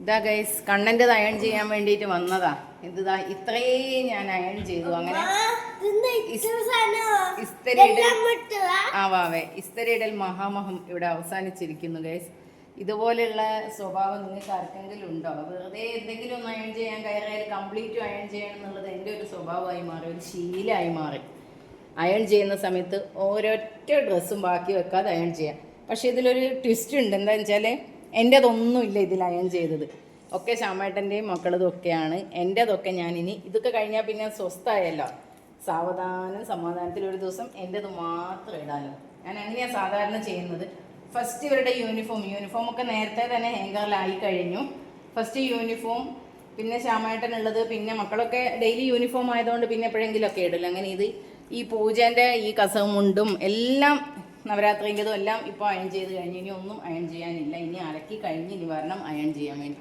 ഇതാ ഗൈസ് കണ്ണൻ്റെ അയൺ ചെയ്യാൻ വേണ്ടിയിട്ട് വന്നതാ. ഇതാ ഇത്രയും ഞാൻ അയൺ ചെയ്തു. അങ്ങനെ ഇസ്തരിയിടൽ മഹാമഹം ഇവിടെ അവസാനിച്ചിരിക്കുന്നു ഗൈസ്. ഇതുപോലെയുള്ള സ്വഭാവം നിങ്ങൾക്ക് ആർക്കെങ്കിലും ഉണ്ടോ? വെറുതെ എന്തെങ്കിലും ഒന്ന് അയൺ ചെയ്യാൻ കയറിയാൽ കംപ്ലീറ്റ് അയൺ ചെയ്യണം എന്നുള്ളത് എൻ്റെ ഒരു സ്വഭാവമായി മാറി, ഒരു ശീലമായി മാറി. അയൺ ചെയ്യുന്ന സമയത്ത് ഓരൊറ്റ ഡ്രസ്സും ബാക്കി വെക്കാതെ അയൺ ചെയ്യാം. പക്ഷേ ഇതിലൊരു ട്വിസ്റ്റ് ഉണ്ട്. എന്താണെന്ന് വെച്ചാൽ എൻ്റെതൊന്നുമില്ല ഇതിൽ അയൺ ചെയ്തത്. ഒക്കെ ശ്യാമേട്ടൻ്റെയും മക്കളതും ഒക്കെയാണ്. എൻ്റെതൊക്കെ ഞാനിനി ഇതൊക്കെ കഴിഞ്ഞാൽ പിന്നെ സ്വസ്ഥമായല്ലോ, സമാധാനത്തിൽ ഒരു ദിവസം എൻ്റെത് മാത്രം ഇടാമല്ലോ. ഞാൻ അങ്ങനെയാണ് സാധാരണ ചെയ്യുന്നത്. ഫസ്റ്റ് ഇവരുടെ യൂണിഫോമൊക്കെ നേരത്തെ തന്നെ ഹാങ്കറിലായി കഴിഞ്ഞു. ഫസ്റ്റ് യൂണിഫോം, പിന്നെ ശ്യാമേട്ടനുള്ളത്, പിന്നെ മക്കളൊക്കെ ഡെയിലി യൂണിഫോം ആയതുകൊണ്ട് പിന്നെ എപ്പോഴെങ്കിലുമൊക്കെ ഇടില്ല. അങ്ങനെ ഇത് ഈ പൂജേൻ്റെ ഈ കസവുമുണ്ടും എല്ലാം നവരാത്രിൻ്റെതും എല്ലാം ഇപ്പോൾ അയൺ ചെയ്ത് കഴിഞ്ഞ് ഇനി ഒന്നും അയൺ ചെയ്യാനില്ല. ഇനി അലക്കി കഴിഞ്ഞ് ഇനി വരണം അയൺ ചെയ്യാൻ വേണ്ടി.